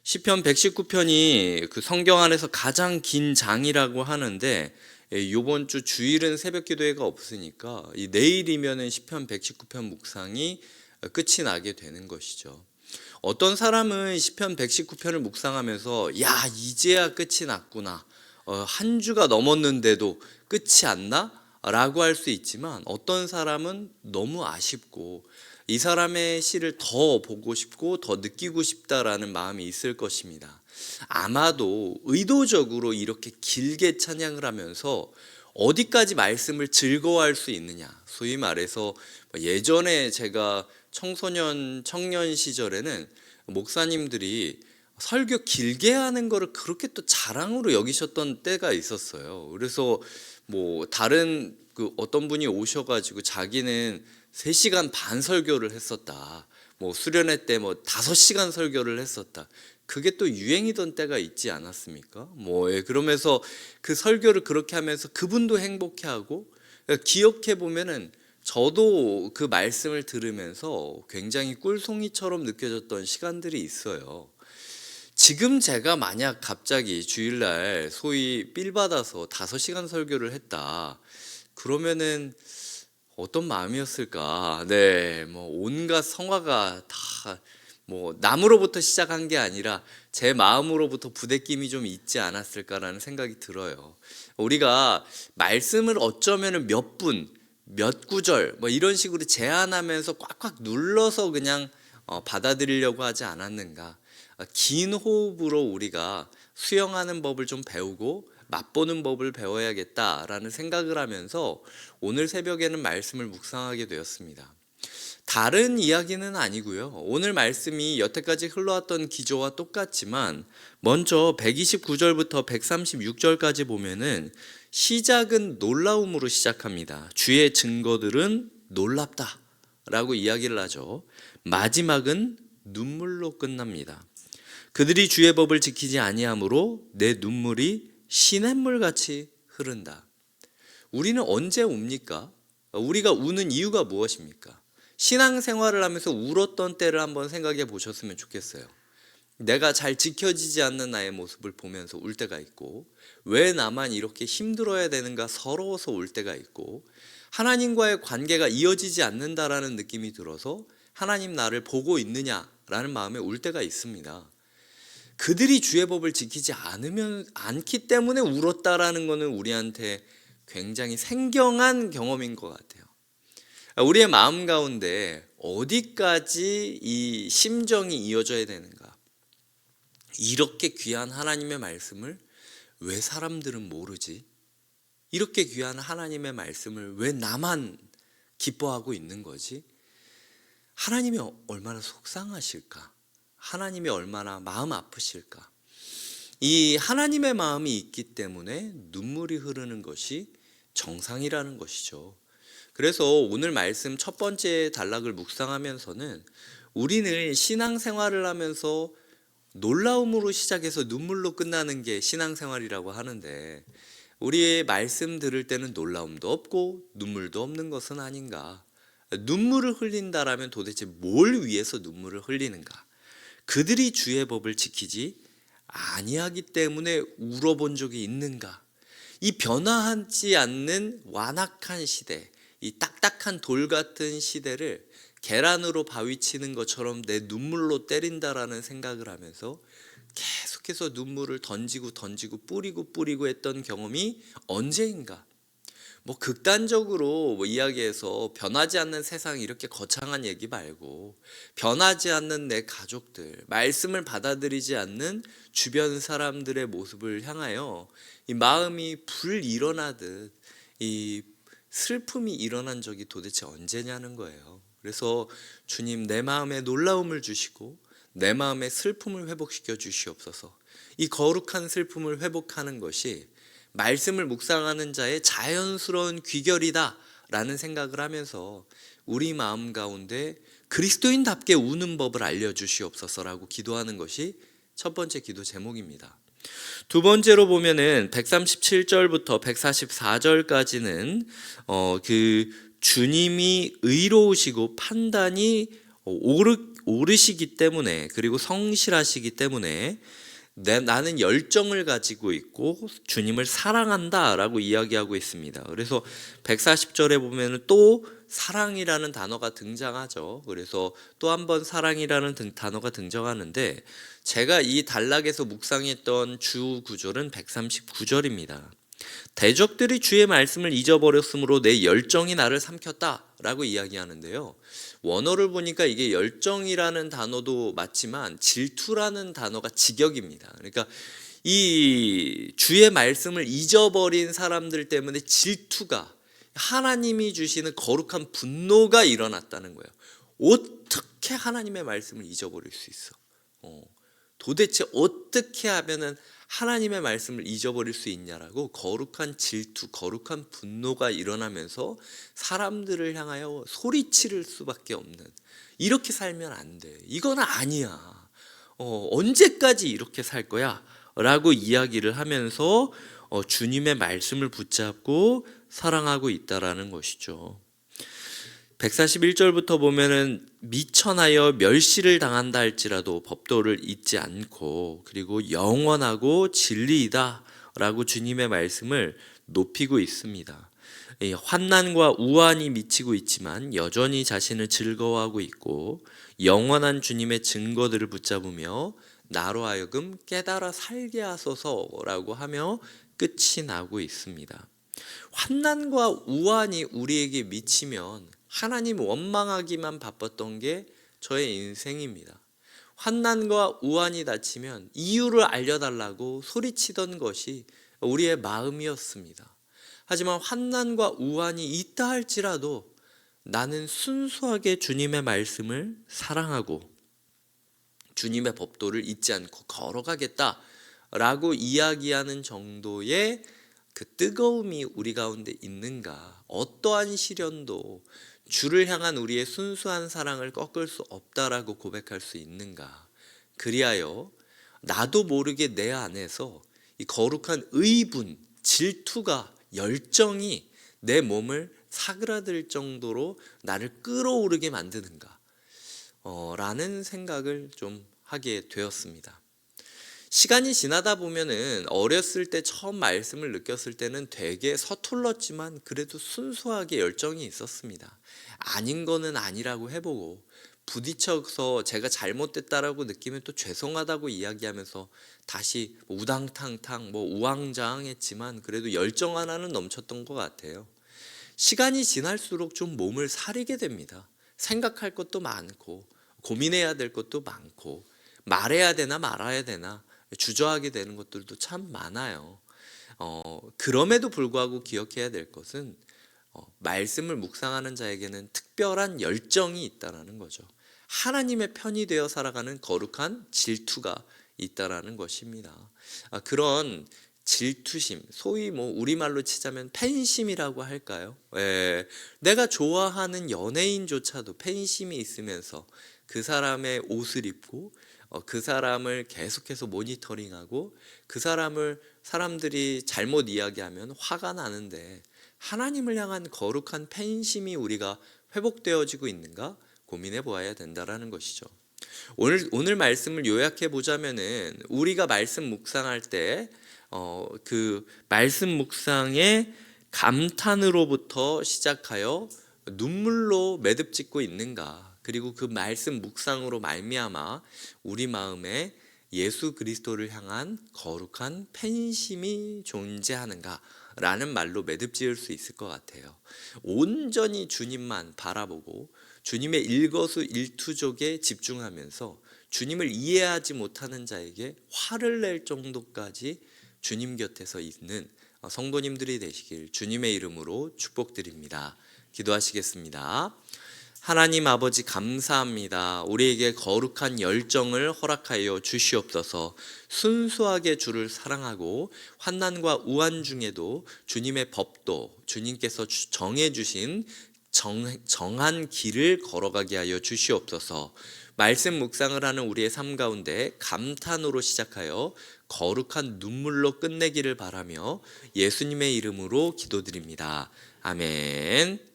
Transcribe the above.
시편 119편이 그 성경 안에서 가장 긴 장이라고 하는데, 요번 주 주일은 새벽 기도회가 없으니까 이 내일이면은 시편 119편 묵상이 끝이 나게 되는 것이죠. 어떤 사람은 시편 119편을 묵상하면서 야, 이제야 끝이 났구나. 한 주가 넘었는데도 끝이 안 나? 라고 할 수 있지만, 어떤 사람은 너무 아쉽고 이 사람의 시를 더 보고 싶고 더 느끼고 싶다라는 마음이 있을 것입니다. 아마도 의도적으로 이렇게 길게 찬양을 하면서 어디까지 말씀을 즐거워할 수 있느냐, 소위 말해서 예전에 제가 청년 시절에는 목사님들이 설교 길게 하는 거를 그렇게 또 자랑으로 여기셨던 때가 있었어요. 그래서 다른 어떤 분이 오셔가지고 자기는 3시간 반 설교를 했었다. 수련회 때 5시간 설교를 했었다. 그게 또 유행이던 때가 있지 않았습니까? 그러면서 그 설교를 그렇게 하면서 그분도 행복해하고, 기억해 보면은 저도 그 말씀을 들으면서 굉장히 꿀송이처럼 느껴졌던 시간들이 있어요. 지금 제가 만약 갑자기 주일날 소위 삘 받아서 5시간 설교를 했다, 그러면은 어떤 마음이었을까? 네, 온갖 성화가 다 남으로부터 시작한 게 아니라 제 마음으로부터 부대낌이 좀 있지 않았을까라는 생각이 들어요. 우리가 말씀을 어쩌면은 몇 분, 몇 구절 이런 식으로 제한하면서 꽉꽉 눌러서 그냥 받아들이려고 하지 않았는가? 긴 호흡으로 우리가 수영하는 법을 좀 배우고 맛보는 법을 배워야겠다라는 생각을 하면서 오늘 새벽에는 말씀을 묵상하게 되었습니다. 다른 이야기는 아니고요. 오늘 말씀이 여태까지 흘러왔던 기조와 똑같지만, 먼저 129절부터 136절까지 보면은 시작은 놀라움으로 시작합니다. 주의 증거들은 놀랍다 라고 이야기를 하죠. 마지막은 눈물로 끝납니다. 그들이 주의 법을 지키지 아니하므로 내 눈물이 시냇물같이 흐른다. 우리는 언제 웁니까? 우리가 우는 이유가 무엇입니까? 신앙생활을 하면서 울었던 때를 한번 생각해 보셨으면 좋겠어요. 내가 잘 지켜지지 않는 나의 모습을 보면서 울 때가 있고, 왜 나만 이렇게 힘들어야 되는가 서러워서 울 때가 있고, 하나님과의 관계가 이어지지 않는다라는 느낌이 들어서 하나님 나를 보고 있느냐라는 마음에 울 때가 있습니다. 그들이 주의 법을 지키지 않기 때문에 울었다라는 것은 우리한테 굉장히 생경한 경험인 것 같아요. 우리의 마음 가운데 어디까지 이 심정이 이어져야 되는가? 이렇게 귀한 하나님의 말씀을 왜 사람들은 모르지? 이렇게 귀한 하나님의 말씀을 왜 나만 기뻐하고 있는 거지? 하나님이 얼마나 속상하실까? 하나님이 얼마나 마음 아프실까? 이 하나님의 마음이 있기 때문에 눈물이 흐르는 것이 정상이라는 것이죠. 그래서 오늘 말씀 첫 번째 단락을 묵상하면서는 우리는 신앙생활을 하면서 놀라움으로 시작해서 눈물로 끝나는 게 신앙생활이라고 하는데, 우리의 말씀 들을 때는 놀라움도 없고 눈물도 없는 것은 아닌가? 눈물을 흘린다라면 도대체 뭘 위해서 눈물을 흘리는가? 그들이 주의 법을 지키지 아니하기 때문에 울어본 적이 있는가? 이 변화하지 않는 완악한 시대, 이 딱딱한 돌 같은 시대를 계란으로 바위치는 것처럼 내 눈물로 때린다라는 생각을 하면서 계속해서 눈물을 던지고 뿌리고 했던 경험이 언제인가? 극단적으로 이야기해서 변하지 않는 세상, 이렇게 거창한 얘기 말고 변하지 않는 내 가족들, 말씀을 받아들이지 않는 주변 사람들의 모습을 향하여 이 마음이 불일어나듯 이 슬픔이 일어난 적이 도대체 언제냐는 거예요. 그래서 주님, 내 마음에 놀라움을 주시고 내 마음의 슬픔을 회복시켜 주시옵소서. 이 거룩한 슬픔을 회복하는 것이 말씀을 묵상하는 자의 자연스러운 귀결이다 라는 생각을 하면서 우리 마음 가운데 그리스도인답게 우는 법을 알려주시옵소서라고 기도하는 것이 첫 번째 기도 제목입니다. 두 번째로 보면은 137절부터 144절까지는 주님이 의로우시고 판단이 오르시기 때문에, 그리고 성실하시기 때문에 나는 열정을 가지고 있고 주님을 사랑한다라고 이야기하고 있습니다. 그래서 140절에 보면은 또 사랑이라는 단어가 등장하죠. 그래서 또 한 번 사랑이라는 단어가 등장하는데, 제가 이 단락에서 묵상했던 주 구절은 139절입니다. 대적들이 주의 말씀을 잊어버렸으므로 내 열정이 나를 삼켰다라고 이야기하는데요. 원어를 보니까 이게 열정이라는 단어도 맞지만 질투라는 단어가 직역입니다. 그러니까 이 주의 말씀을 잊어버린 사람들 때문에 질투가, 하나님이 주시는 거룩한 분노가 일어났다는 거예요. 어떻게 하나님의 말씀을 잊어버릴 수 있어? 도대체 어떻게 하면은 하나님의 말씀을 잊어버릴 수 있냐라고 거룩한 질투, 거룩한 분노가 일어나면서 사람들을 향하여 소리치를 수밖에 없는, 이렇게 살면 안 돼, 이건 아니야, 언제까지 이렇게 살 거야? 라고 이야기를 하면서 주님의 말씀을 붙잡고 사랑하고 있다라는 것이죠. 141절부터 보면은 미천하여 멸시를 당한다 할지라도 법도를 잊지 않고, 그리고 영원하고 진리이다 라고 주님의 말씀을 높이고 있습니다. 환난과 우환이 미치고 있지만 여전히 자신을 즐거워하고 있고, 영원한 주님의 증거들을 붙잡으며 나로 하여금 깨달아 살게 하소서라고 하며 끝이 나고 있습니다. 환난과 우환이 우리에게 미치면 하나님 원망하기만 바빴던 게 저의 인생입니다. 환난과 우환이 닥치면 이유를 알려달라고 소리치던 것이 우리의 마음이었습니다. 하지만 환난과 우환이 있다 할지라도 나는 순수하게 주님의 말씀을 사랑하고 주님의 법도를 잊지 않고 걸어가겠다라고 이야기하는 정도의 그 뜨거움이 우리 가운데 있는가? 어떠한 시련도 주를 향한 우리의 순수한 사랑을 꺾을 수 없다라고 고백할 수 있는가? 그리하여 나도 모르게 내 안에서 이 거룩한 의분, 질투가, 열정이 내 몸을 사그라들 정도로 나를 끌어오르게 만드는가? 라는 생각을 좀 하게 되었습니다. 시간이 지나다 보면은 어렸을 때 처음 말씀을 느꼈을 때는 되게 서툴렀지만 그래도 순수하게 열정이 있었습니다. 아닌 거는 아니라고 해보고, 부딪혀서 제가 잘못됐다라고 느끼면 또 죄송하다고 이야기하면서 다시 우당탕탕 우왕좌왕했지만 그래도 열정 하나는 넘쳤던 것 같아요. 시간이 지날수록 좀 몸을 사리게 됩니다. 생각할 것도 많고 고민해야 될 것도 많고 말해야 되나 말아야 되나 주저하게 되는 것들도 참 많아요. 그럼에도 불구하고 기억해야 될 것은 말씀을 묵상하는 자에게는 특별한 열정이 있다는 거죠. 하나님의 편이 되어 살아가는 거룩한 질투가 있다는 것입니다. 그런 질투심, 소위 우리말로 치자면 팬심이라고 할까요? 내가 좋아하는 연예인조차도 팬심이 있으면서 그 사람의 옷을 입고 그 사람을 계속해서 모니터링하고 그 사람을 사람들이 잘못 이야기하면 화가 나는데, 하나님을 향한 거룩한 팬심이 우리가 회복되어지고 있는가 고민해 보아야 된다라는 것이죠. 오늘 말씀을 요약해 보자면은, 우리가 말씀 묵상할 때 그 말씀 묵상의 감탄으로부터 시작하여 눈물로 매듭짓고 있는가, 그리고 그 말씀 묵상으로 말미암아 우리 마음에 예수 그리스도를 향한 거룩한 팬심이 존재하는가 라는 말로 매듭지을 수 있을 것 같아요. 온전히 주님만 바라보고 주님의 일거수일투족에 집중하면서 주님을 이해하지 못하는 자에게 화를 낼 정도까지 주님 곁에서 있는 성도님들이 되시길 주님의 이름으로 축복드립니다. 기도하시겠습니다. 하나님 아버지, 감사합니다. 우리에게 거룩한 열정을 허락하여 주시옵소서. 순수하게 주를 사랑하고 환난과 우환 중에도 주님의 법도, 주님께서 정해주신 정한 길을 걸어가게 하여 주시옵소서. 말씀 묵상을 하는 우리의 삶 가운데 감탄으로 시작하여 거룩한 눈물로 끝내기를 바라며 예수님의 이름으로 기도드립니다. 아멘.